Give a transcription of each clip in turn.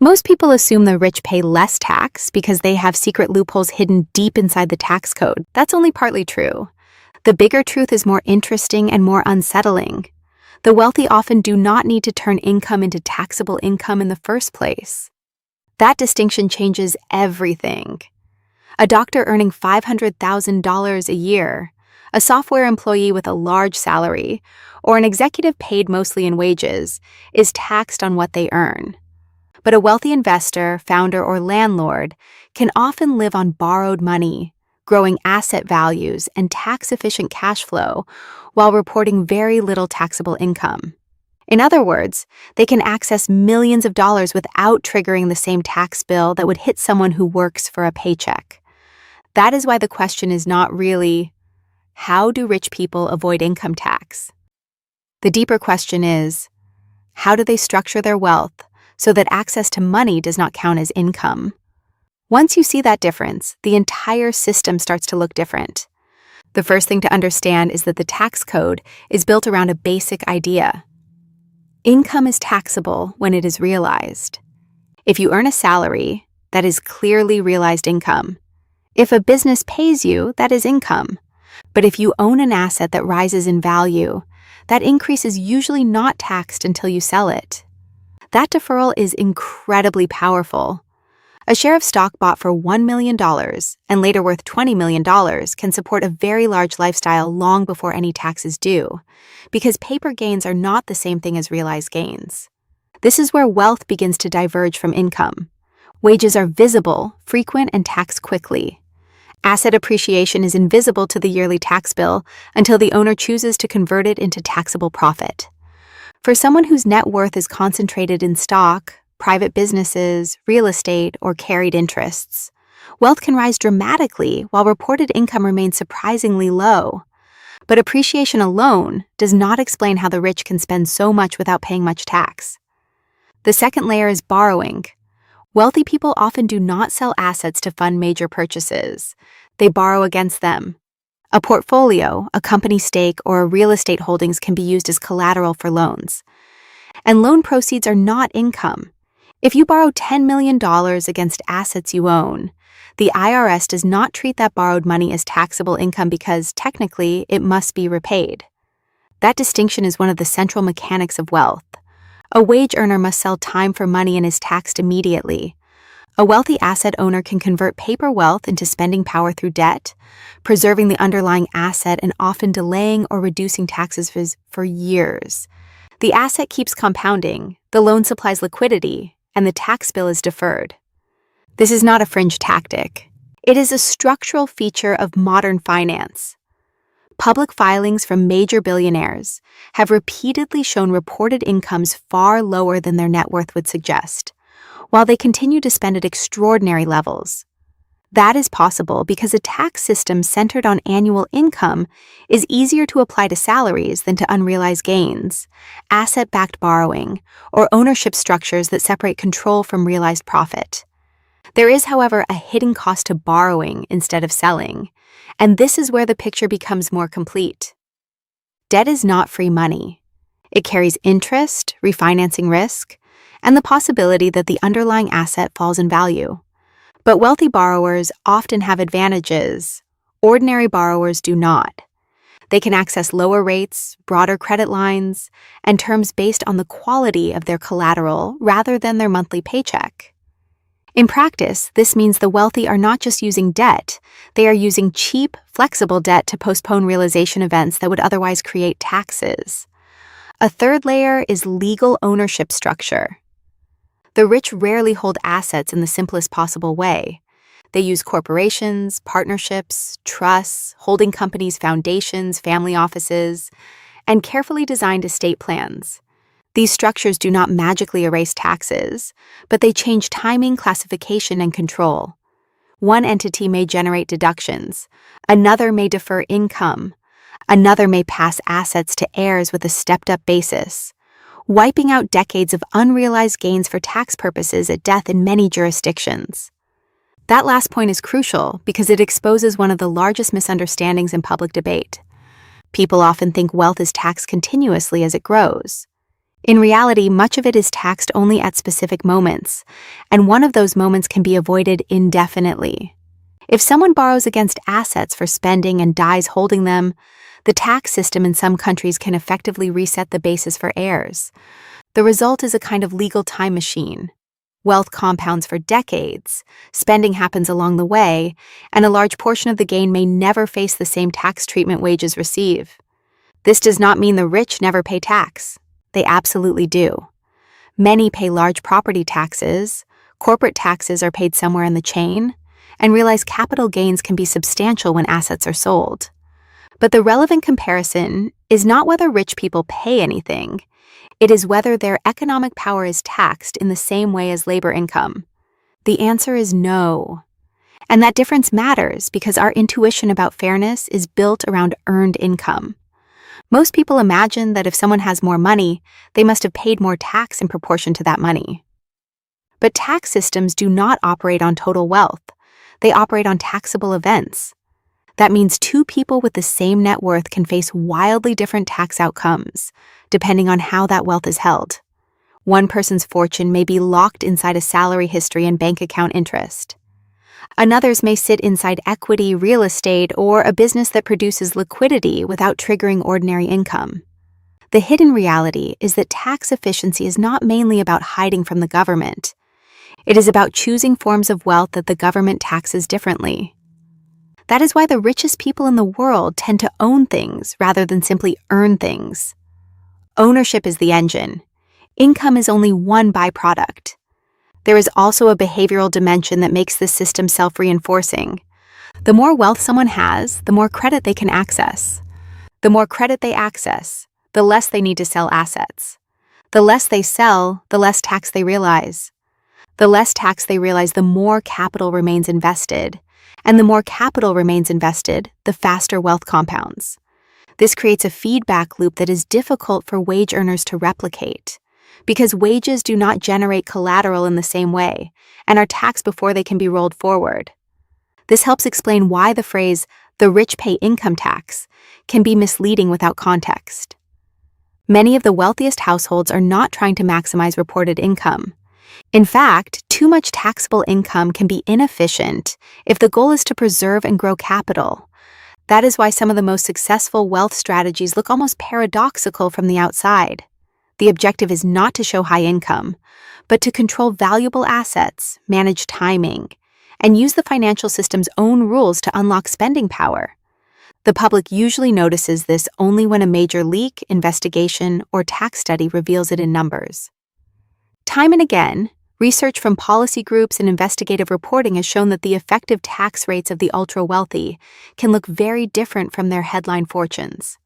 Most people assume the rich pay less tax because they have secret loopholes hidden deep inside the tax code. That's only partly true. The bigger truth is more interesting and more unsettling. The wealthy often do not need to turn income into taxable income in the first place. That distinction changes everything. A doctor earning $500,000 a year, a software employee with a large salary, or an executive paid mostly in wages is taxed on what they earn. But a wealthy investor, founder, or landlord can often live on borrowed money, growing asset values and tax-efficient cash flow while reporting very little taxable income. In other words, they can access millions of dollars without triggering the same tax bill that would hit someone who works for a paycheck. That is why the question is not really, how do rich people avoid income tax? The deeper question is, how do they structure their wealth so that access to money does not count as income? Once you see that difference, the entire system starts to look different. The first thing to understand is that the tax code is built around a basic idea. Income is taxable when it is realized. If you earn a salary, that is clearly realized income. If a business pays you, that is income. But if you own an asset that rises in value, that increase is usually not taxed until you sell it. That deferral is incredibly powerful. A share of stock bought for $1 million and later worth $20 million can support a very large lifestyle long before any tax is due, because paper gains are not the same thing as realized gains. This is where wealth begins to diverge from income. Wages are visible, frequent, and taxed quickly. Asset appreciation is invisible to the yearly tax bill until the owner chooses to convert it into taxable profit. For someone whose net worth is concentrated in stock, private businesses, real estate, or carried interests, wealth can rise dramatically while reported income remains surprisingly low. But appreciation alone does not explain how the rich can spend so much without paying much tax. The second layer is borrowing. Wealthy people often do not sell assets to fund major purchases. They borrow against them. A portfolio, a company stake, or a real estate holdings can be used as collateral for loans. And loan proceeds are not income. If you borrow $10 million against assets you own, the IRS does not treat that borrowed money as taxable income because, technically, it must be repaid. That distinction is one of the central mechanics of wealth. A wage earner must sell time for money and is taxed immediately. A wealthy asset owner can convert paper wealth into spending power through debt, preserving the underlying asset and often delaying or reducing taxes for years. The asset keeps compounding, the loan supplies liquidity, and the tax bill is deferred. This is not a fringe tactic. It is a structural feature of modern finance. Public filings from major billionaires have repeatedly shown reported incomes far lower than their net worth would suggest, while they continue to spend at extraordinary levels. That is possible because a tax system centered on annual income is easier to apply to salaries than to unrealized gains, asset-backed borrowing, or ownership structures that separate control from realized profit. There is, however, a hidden cost to borrowing instead of selling, and this is where the picture becomes more complete. Debt is not free money. It carries interest, refinancing risk, and the possibility that the underlying asset falls in value. But wealthy borrowers often have advantages. Ordinary borrowers do not. They can access lower rates, broader credit lines, and terms based on the quality of their collateral rather than their monthly paycheck. In practice, this means the wealthy are not just using debt, they are using cheap, flexible debt to postpone realization events that would otherwise create taxes. A third layer is legal ownership structure. The rich rarely hold assets in the simplest possible way. They use corporations, partnerships, trusts, holding companies, foundations, family offices, and carefully designed estate plans. These structures do not magically erase taxes, but they change timing, classification, and control. One entity may generate deductions, another may defer income, another may pass assets to heirs with a stepped-up basis, wiping out decades of unrealized gains for tax purposes at death in many jurisdictions. That last point is crucial because it exposes one of the largest misunderstandings in public debate. People often think wealth is taxed continuously as it grows. In reality, much of it is taxed only at specific moments, and one of those moments can be avoided indefinitely. If someone borrows against assets for spending and dies holding them, the tax system in some countries can effectively reset the basis for heirs. The result is a kind of legal time machine. Wealth compounds for decades, spending happens along the way, and a large portion of the gain may never face the same tax treatment wages receive. This does not mean the rich never pay tax. They absolutely do. Many pay large property taxes, corporate taxes are paid somewhere in the chain, and realized capital gains can be substantial when assets are sold. But the relevant comparison is not whether rich people pay anything. It is whether their economic power is taxed in the same way as labor income. The answer is no. And that difference matters because our intuition about fairness is built around earned income. Most people imagine that if someone has more money, they must have paid more tax in proportion to that money. But tax systems do not operate on total wealth. They operate on taxable events. That means two people with the same net worth can face wildly different tax outcomes, depending on how that wealth is held. One person's fortune may be locked inside a salary history and bank account interest. Another's may sit inside equity, real estate, or a business that produces liquidity without triggering ordinary income. The hidden reality is that tax efficiency is not mainly about hiding from the government. It is about choosing forms of wealth that the government taxes differently. That is why the richest people in the world tend to own things rather than simply earn things. Ownership is the engine. Income is only one byproduct. There is also a behavioral dimension that makes this system self-reinforcing. The more wealth someone has, the more credit they can access. The more credit they access, the less they need to sell assets. The less they sell, the less tax they realize. The less tax they realize, the more capital remains invested. And the more capital remains invested, the faster wealth compounds. This creates a feedback loop that is difficult for wage earners to replicate, because wages do not generate collateral in the same way and are taxed before they can be rolled forward. This helps explain why the phrase, "the rich pay income tax," can be misleading without context. Many of the wealthiest households are not trying to maximize reported income. In fact, too much taxable income can be inefficient if the goal is to preserve and grow capital. That is why some of the most successful wealth strategies look almost paradoxical from the outside. The objective is not to show high income, but to control valuable assets, manage timing, and use the financial system's own rules to unlock spending power. The public usually notices this only when a major leak, investigation, or tax study reveals it in numbers. Time and again, research from policy groups and investigative reporting has shown that the effective tax rates of the ultra-wealthy can look very different from their headline fortunes.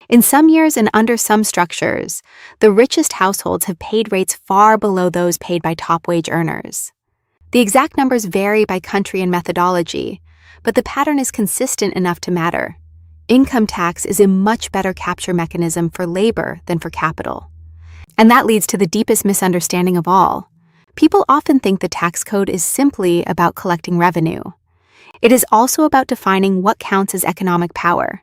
In some years and under some structures, the richest households have paid rates far below those paid by top wage earners. The exact numbers vary by country and methodology, but the pattern is consistent enough to matter. Income tax is a much better capture mechanism for labor than for capital. And that leads to the deepest misunderstanding of all. People often think the tax code is simply about collecting revenue. It is also about defining what counts as economic power.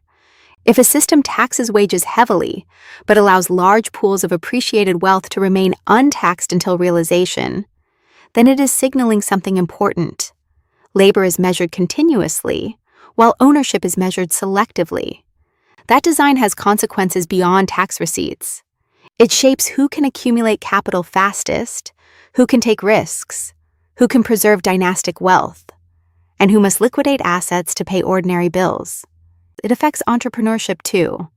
If a system taxes wages heavily, but allows large pools of appreciated wealth to remain untaxed until realization, then it is signaling something important. Labor is measured continuously, while ownership is measured selectively. That design has consequences beyond tax receipts. It shapes who can accumulate capital fastest, who can take risks, who can preserve dynastic wealth, and who must liquidate assets to pay ordinary bills. It affects entrepreneurship too.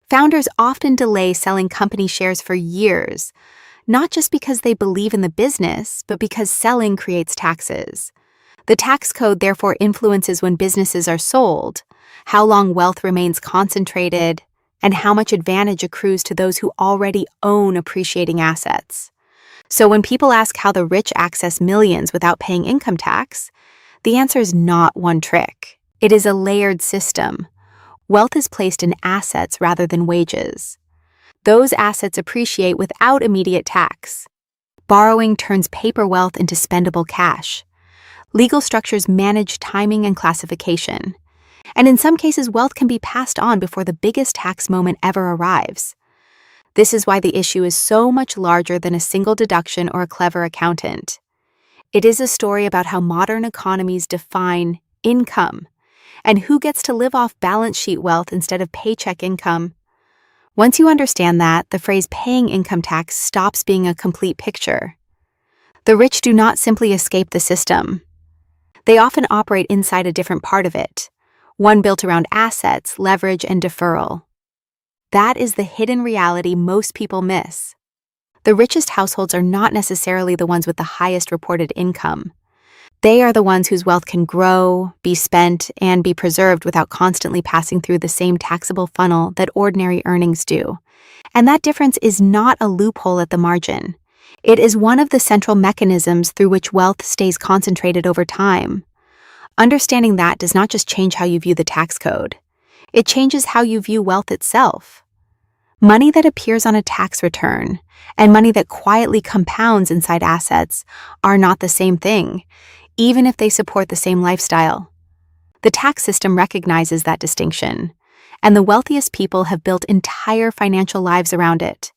Founders often delay selling company shares for years, not just because they believe in the business, but because selling creates taxes. The tax code therefore influences when businesses are sold, how long wealth remains concentrated, and how much advantage accrues to those who already own appreciating assets. So when people ask how the rich access millions without paying income tax, the answer is not one trick. It is a layered system. Wealth is placed in assets rather than wages. Those assets appreciate without immediate tax. Borrowing turns paper wealth into spendable cash. Legal structures manage timing and classification. And in some cases, wealth can be passed on before the biggest tax moment ever arrives. This is why the issue is so much larger than a single deduction or a clever accountant. It is a story about how modern economies define income and who gets to live off balance sheet wealth instead of paycheck income. Once you understand that, the phrase paying income tax stops being a complete picture. The rich do not simply escape the system. They often operate inside a different part of it, one built around assets, leverage, and deferral. That is the hidden reality most people miss. The richest households are not necessarily the ones with the highest reported income. They are the ones whose wealth can grow, be spent, and be preserved without constantly passing through the same taxable funnel that ordinary earnings do. And that difference is not a loophole at the margin. It is one of the central mechanisms through which wealth stays concentrated over time. Understanding that does not just change how you view the tax code. It changes how you view wealth itself. Money that appears on a tax return and money that quietly compounds inside assets are not the same thing, even if they support the same lifestyle. The tax system recognizes that distinction, and the wealthiest people have built entire financial lives around it.